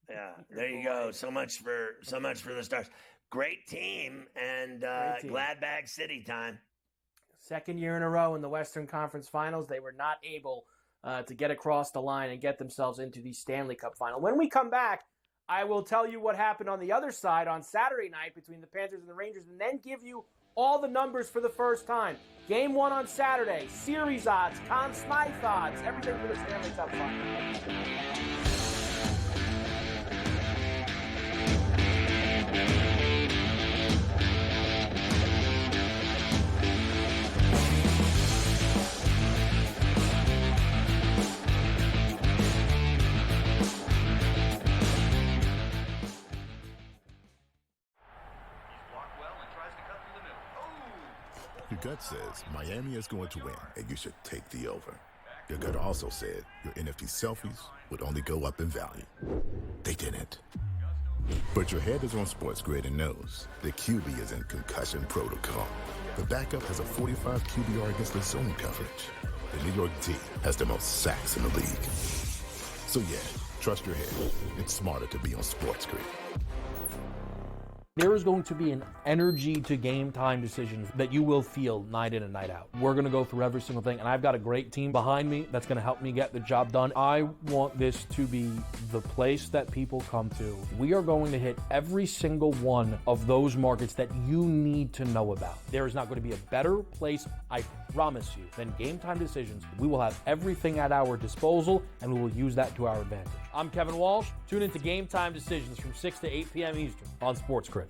Yeah, there you go. So much for the Stars. Great team, and Gladbag City time. Second year in a row in the Western Conference Finals, they were not able to get across the line and get themselves into the Stanley Cup Final. When we come back, I will tell you what happened on the other side on Saturday night between the Panthers and the Rangers, and then give you all the numbers for the first time. Game 1 on Saturday, series odds, Conn Smythe odds, everything for the Stanley Cup Final. Your gut says Miami is going to win, and you should take the over. Your gut also said your NFT selfies would only go up in value. They didn't. But your head is on SportsGrid and knows the QB is in concussion protocol. The backup has a 45 QBR against the zone coverage. The New York D has the most sacks in the league. So yeah, trust your head. It's smarter to be on SportsGrid. There is going to be an energy to game time decisions that you will feel night in and night out. We're going to go through every single thing, and I've got a great team behind me that's going to help me get the job done. I want this to be the place that people come to. We are going to hit every single one of those markets that you need to know about. There is not going to be a better place, I promise you, than Game Time Decisions. We will have everything at our disposal, and we will use that to our advantage. I'm Kevin Walsh. Tune into Game Time Decisions from 6 to 8 p.m. Eastern on SportsGrid.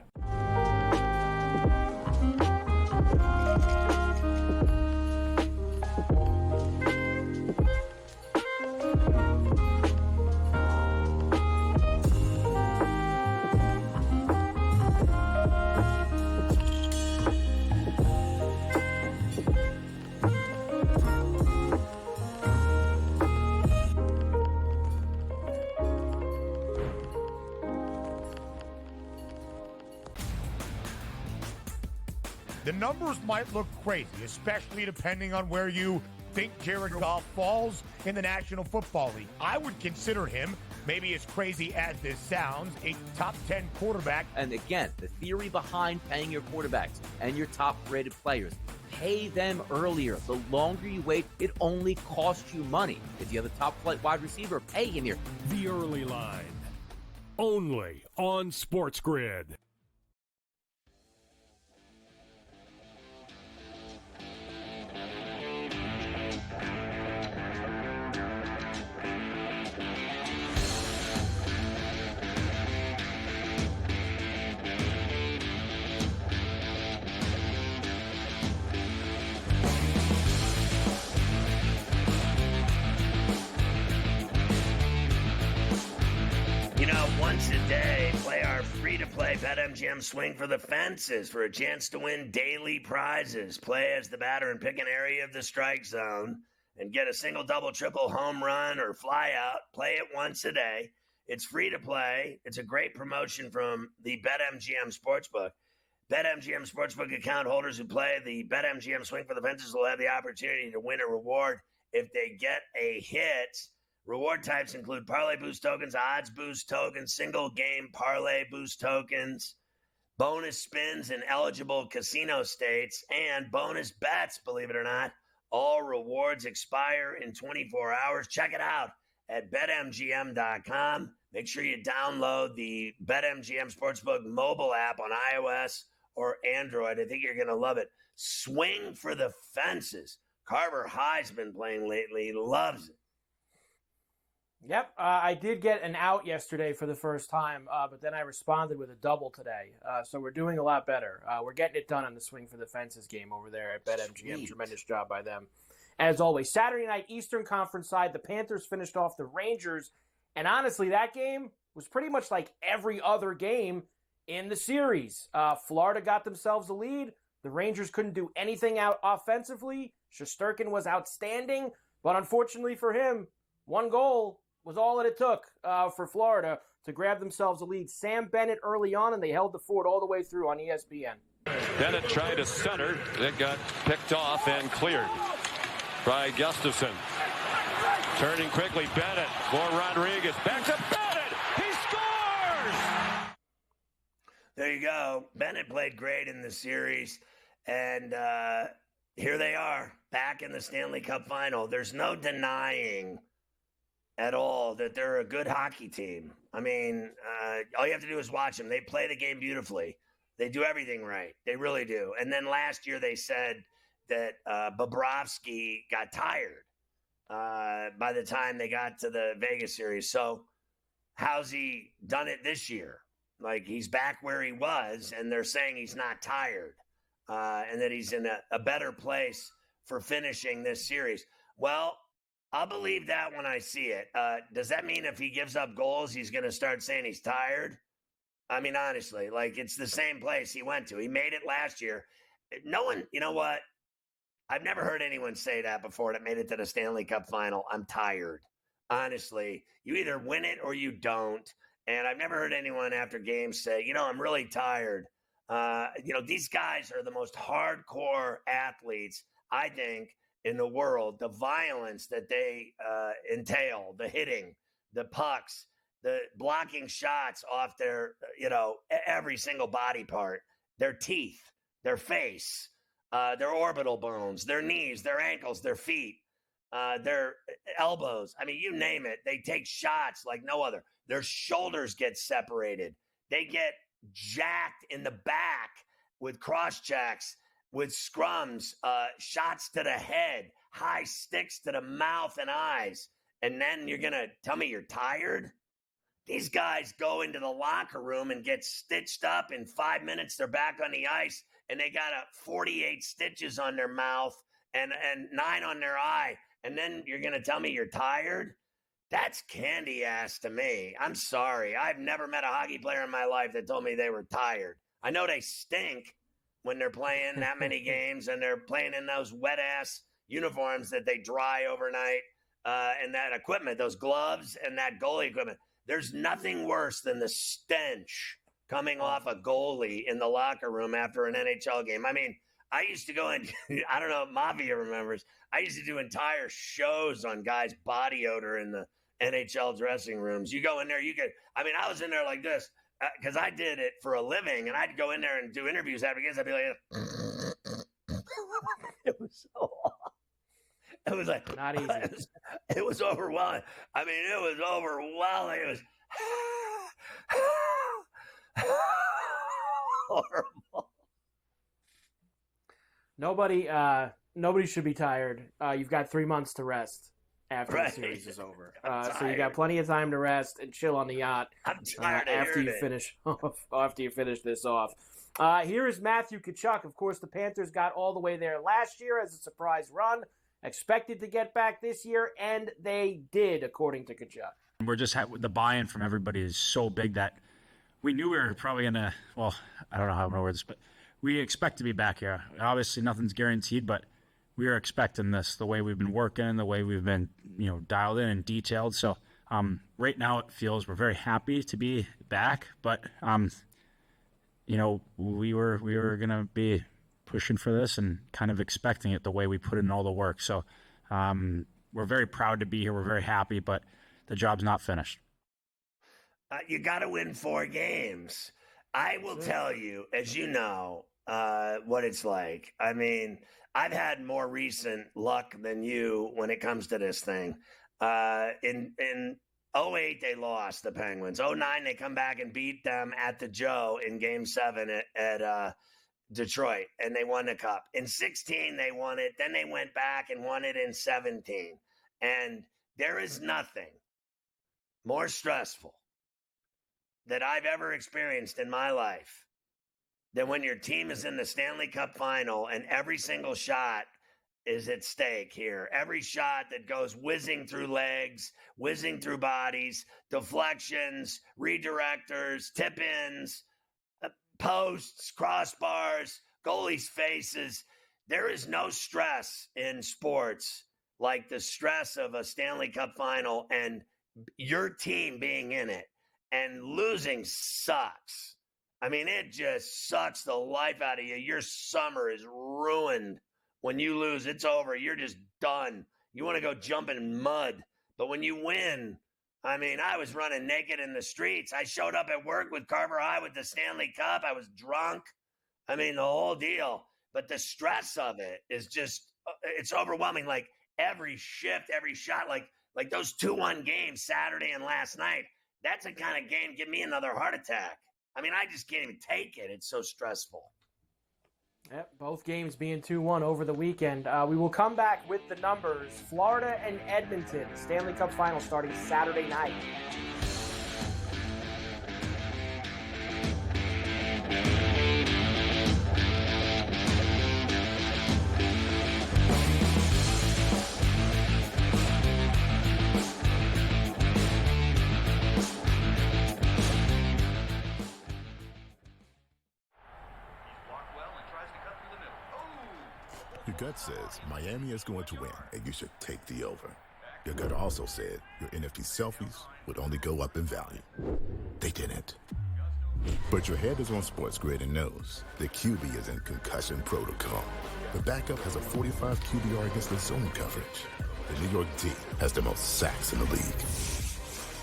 The numbers might look crazy, especially depending on where you think Jared Goff falls in the National Football League. I would consider him, maybe as crazy as this sounds, a top 10 quarterback. And again, the theory behind paying your quarterbacks and your top-rated players, pay them earlier. The longer you wait, it only costs you money. If you have a top-flight wide receiver, pay him here. The Early Line, only on SportsGrid. Once a day, play our free-to-play BetMGM Swing for the Fences for a chance to win daily prizes. Play as the batter and pick an area of the strike zone and get a single, double, triple, home run, or fly out. Play it once a day. It's free to play. It's a great promotion from the BetMGM Sportsbook. BetMGM Sportsbook account holders who play the BetMGM Swing for the Fences will have the opportunity to win a reward if they get a hit. Reward types include parlay boost tokens, odds boost tokens, single game parlay boost tokens. bonus spins in eligible casino states, and bonus bets, believe it or not. All rewards expire in 24 hours. Check it out at BetMGM.com. Make sure you download the BetMGM Sportsbook mobile app on iOS or Android. I think you're going to love it. Swing for the fences. Carver High's been playing lately. He loves it. Yep, I did get an out yesterday for the first time, but then I responded with a double today. So we're doing a lot better. We're getting it done on the Swing for the Fences game over there at BetMGM. Sweet. Tremendous job by them. As always, Saturday night Eastern Conference side, the Panthers finished off the Rangers. And honestly, that game was pretty much like every other game in the series. Florida got themselves a lead. The Rangers couldn't do anything out offensively. Shesterkin was outstanding, but unfortunately for him, one goal was all that it took for Florida to grab themselves a lead. Sam Bennett early on, and they held the fort all the way through on ESPN. Bennett tried to center. It got picked off and cleared by Gustafson. Turning quickly, Bennett for Rodriguez. Back to Bennett. He scores! There you go. Bennett played great in the series, and here they are, back in the Stanley Cup final. There's no denying at all that they're a good hockey team. I mean, all you have to do is watch them. They play the game beautifully. They do everything right. They really do. And then last year they said that Bobrovsky got tired by the time they got to the Vegas series. So how's he done it this year? Like, he's back where he was, and they're saying he's not tired and that he's in a better place for finishing this series. Well, I'll believe that when I see it. Does that mean if he gives up goals, he's going to start saying he's tired? I mean, honestly, like, it's the same place he went to. He made it last year. No one, you know what? I've never heard anyone say that before that made it to the Stanley Cup final. I'm tired. Honestly, you either win it or you don't. And I've never heard anyone after games say, I'm really tired. These guys are the most hardcore athletes, I think, in the world. The violence that they entail, the hitting, the pucks, the blocking shots off their, every single body part, their teeth, their face, their orbital bones, their knees, their ankles, their feet, their elbows. I mean, you name it. They take shots like no other. Their shoulders get separated. They get jacked in the back with cross checks, with scrums, shots to the head, high sticks to the mouth and eyes. And then you're going to tell me you're tired? These guys go into the locker room and get stitched up. In 5 minutes, they're back on the ice, and they got 48 stitches on their mouth and 9 on their eye. And then you're going to tell me you're tired? That's candy ass to me. I'm sorry. I've never met a hockey player in my life that told me they were tired. I know they stink when they're playing that many games and they're playing in those wet ass uniforms that they dry overnight and that equipment, those gloves and that goalie equipment. There's nothing worse than the stench coming off a goalie in the locker room after an NHL game. I mean, I used to go in, I don't know if Mafia remembers, I used to do entire shows on guys' body odor in the NHL dressing rooms. You go in there, I was in there like this because I did it for a living, and I'd go in there and do interviews after games. I'd be like, it was so awful. It was like, not easy. It was overwhelming. I mean, it was overwhelming. It was horrible. Nobody should be tired. You've got 3 months to rest after the series is over. So you got plenty of time to rest and chill on the yacht after you finish this off. Here is Matthew Tkachuk. Of course, the Panthers got all the way there last year as a surprise run. Expected to get back this year, and they did, according to Tkachuk. We're just the buy-in from everybody is so big that we knew we were probably going to, well, I don't know how I'm going to word this, but we expect to be back here. Obviously, nothing's guaranteed, but we are expecting this, the way we've been working, the way we've been, dialed in and detailed. So right now it feels we're very happy to be back, but, we were going to be pushing for this and kind of expecting it the way we put in all the work. So we're very proud to be here. We're very happy, but the job's not finished. You got to win 4 games. I will tell you, as you know, what it's like. I mean, I've had more recent luck than you when it comes to this thing. In 08, they lost the Penguins. 09, they come back and beat them at the Joe in Game 7 at Detroit, and they won the Cup. In 16, they won it. Then they went back and won it in 17. And there is nothing more stressful that I've ever experienced in my life than when your team is in the Stanley Cup final and every single shot is at stake here. Every shot that goes whizzing through legs, whizzing through bodies, deflections, redirectors, tip-ins, posts, crossbars, goalies' faces. There is no stress in sports like the stress of a Stanley Cup final and your team being in it. And losing sucks. I mean, it just sucks the life out of you. Your summer is ruined. When you lose, it's over. You're just done. You want to go jump in mud. But when you win, I mean, I was running naked in the streets. I showed up at work with Carver High with the Stanley Cup. I was drunk. I mean, the whole deal. But the stress of it is just, it's overwhelming. Like every shift, every shot, like those 2-1 games Saturday and last night. That's the kind of game, give me another heart attack. I mean, I just can't even take it. It's so stressful. Yep, both games being 2-1 over the weekend. We will come back with the numbers. Florida and Edmonton, Stanley Cup final starting Saturday night. Your gut says Miami is going to win, and you should take the over. Your gut also said your NFT selfies would only go up in value. They didn't. But your head is on SportsGrid and knows the QB is in concussion protocol. The backup has a 45 QBR against the zone coverage. The New York D has the most sacks in the league.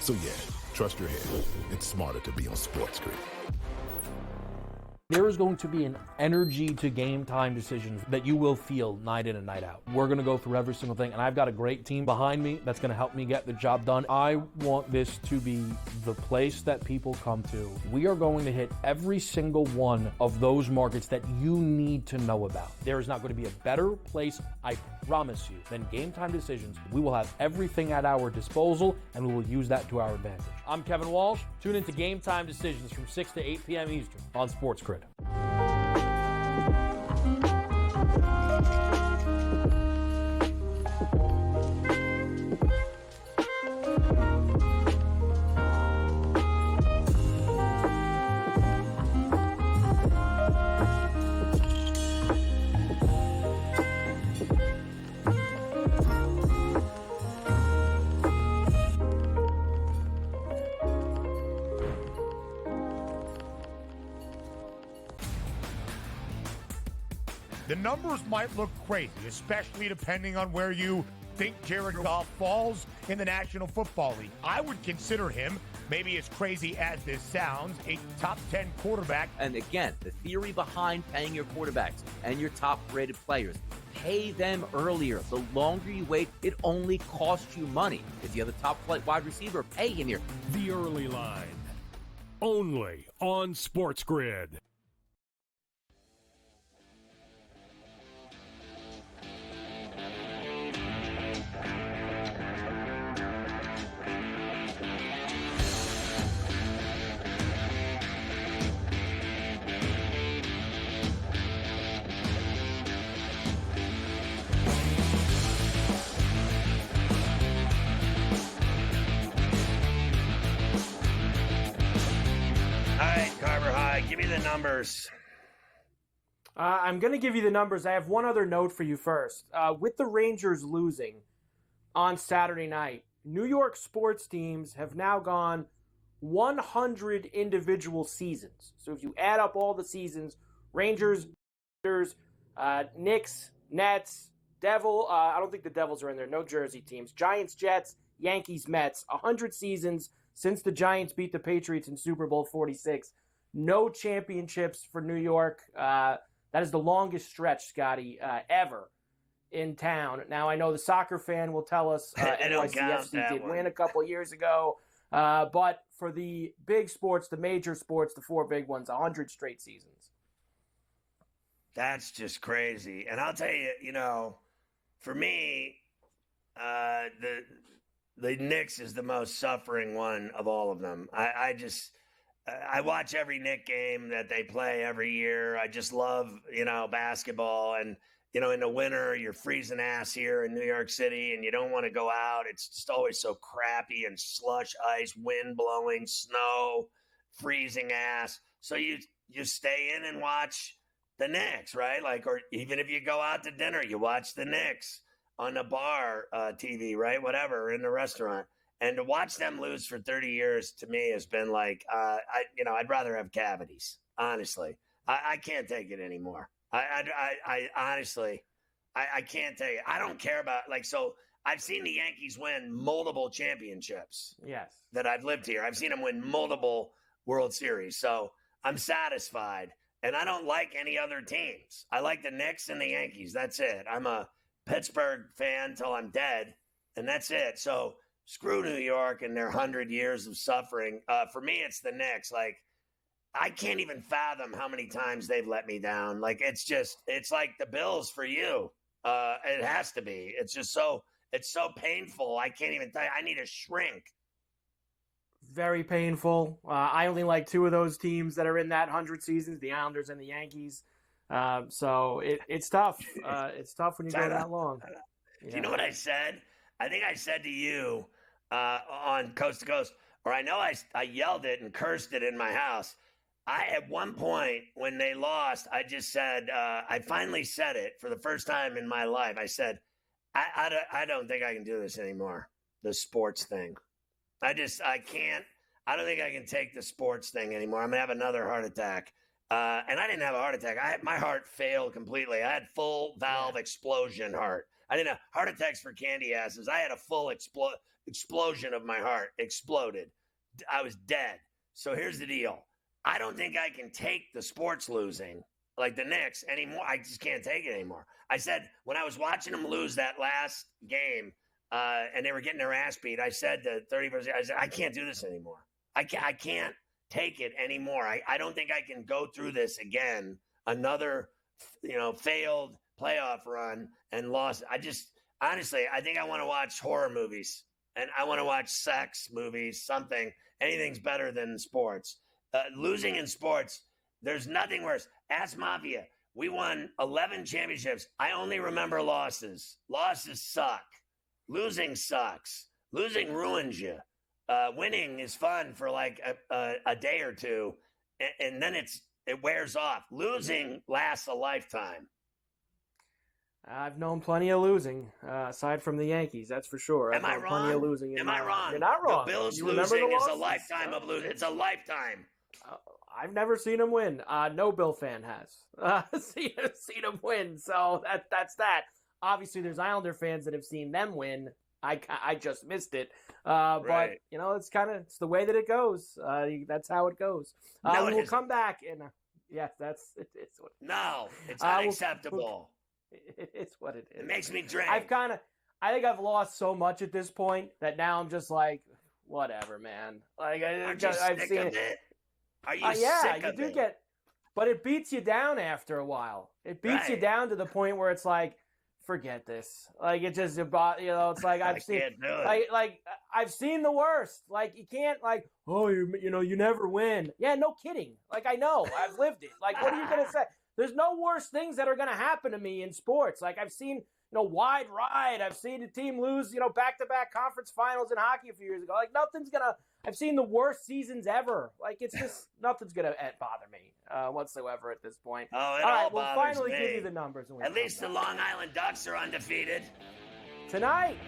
So yeah, trust your head. It's smarter to be on SportsGrid. There is going to be an energy to game time decisions that you will feel night in and night out. We're going to go through every single thing, and I've got a great team behind me that's going to help me get the job done. I want this to be the place that people come to. We are going to hit every single one of those markets that you need to know about. There is not going to be a better place, I promise you, than Game Time Decisions. We will have everything at our disposal, and we will use that to our advantage. I'm Kevin Walsh. Tune into Game Time Decisions from 6 to 8 p.m. Eastern on SportsGrid. The numbers might look crazy, especially depending on where you think Jared Goff falls in the National Football League. I would consider him, maybe as crazy as this sounds, a top 10 quarterback. And again, the theory behind paying your quarterbacks and your top-rated players, pay them earlier. The longer you wait, it only costs you money. If you have a top-flight wide receiver, pay him here. The Early Line, only on SportsGrid. Give me the numbers. I'm going to give you the numbers. I have one other note for you first. With the Rangers losing on Saturday night, New York sports teams have now gone 100 individual seasons. So if you add up all the seasons, Rangers, Knicks, Nets, Devil, I don't think the Devils are in there, no Jersey teams, Giants, Jets, Yankees, Mets, 100 seasons since the Giants beat the Patriots in Super Bowl 46. No championships for New York. That is the longest stretch, Scotty, ever in town. Now, I know the soccer fan will tell us NYCFC did win a couple years ago. But for the big sports, the major sports, the four big ones, 100 straight seasons. That's just crazy. And I'll tell you, for me, the Knicks is the most suffering one of all of them. I watch every Knick game that they play every year. I just love, basketball. And, in the winter, you're freezing ass here in New York City and you don't want to go out. It's just always so crappy and slush, ice, wind blowing, snow, freezing ass. So you stay in and watch the Knicks, right? Or even if you go out to dinner, you watch the Knicks on the bar TV, right? Whatever, in the restaurant. And to watch them lose for 30 years to me has been like, I'd rather have cavities, honestly. I can't take it anymore. I honestly, I can't take it. I don't care about, so I've seen the Yankees win multiple championships. Yes. That I've lived here. I've seen them win multiple World Series. So I'm satisfied. And I don't like any other teams. I like the Knicks and the Yankees. That's it. I'm a Pittsburgh fan till I'm dead. And that's it. So screw New York and their 100 years of suffering. For me, it's the Knicks. I can't even fathom how many times they've let me down. It's like the Bills for you. It has to be. It's just it's so painful. I can't even tell you. I need a shrink. Very painful. I only like two of those teams that are in that 100 seasons, the Islanders and the Yankees. So it's tough. It's tough when you go that long. Yeah. Do you know what I said? I think I said to you on Coast to Coast, or I know I yelled it and cursed it in my house. At one point when they lost, I just said, I finally said it for the first time in my life. I said, I don't think I can do this anymore. The sports thing. I can't. I don't think I can take the sports thing anymore. I'm going to have another heart attack. And I didn't have a heart attack. My heart failed completely. I had full valve explosion heart. I didn't have heart attacks for candy asses. I had a full explosion of my heart. Exploded. I was dead. So here's the deal. I don't think I can take the sports losing like the Knicks anymore. I just can't take it anymore. I said when I was watching them lose that last game and they were getting their ass beat, I said to 30%, I said, I can't do this anymore. I can't take it anymore. I don't think I can go through this again. Another, failed playoff run and lost. Honestly, I think I want to watch horror movies and I want to watch sex movies, something. Anything's better than sports. Losing in sports, there's nothing worse. Ask Mafia. We won 11 championships. I only remember losses. Losses suck. Losing sucks. Losing ruins you. Winning is fun for a day or two, and then it wears off. Losing lasts a lifetime. I've known plenty of losing, aside from the Yankees, that's for sure. Am I wrong? Plenty of losing. Am I wrong? You're not wrong. The Bills you losing the is a lifetime of losing. It's a lifetime. I've never seen them win. No Bill fan has seen them win. So that's that. Obviously, there's Islander fans that have seen them win. I just missed it. Right. But it's the way that it goes. That's how it goes. We will come back and yes, it's what. No, it's unacceptable. It's what it is. It makes me drink. I think I've lost so much at this point that now I'm just like, whatever, man. I've seen it. Are you sick of it? But it beats you down after a while. It beats you down to the point where it's like, forget this. It just, it's like I've seen, I've seen the worst. You can't you never win. Yeah, no kidding. I know, I've lived it. What are you gonna say? There's no worse things that are gonna happen to me in sports. I've seen, wide ride. I've seen a team lose, back-to-back conference finals in hockey a few years ago. I've seen the worst seasons ever. It's just, nothing's going to bother me whatsoever at this point. Oh, all right, we'll bothers finally me. give you the numbers. At least the Long Island Ducks are undefeated. Tonight.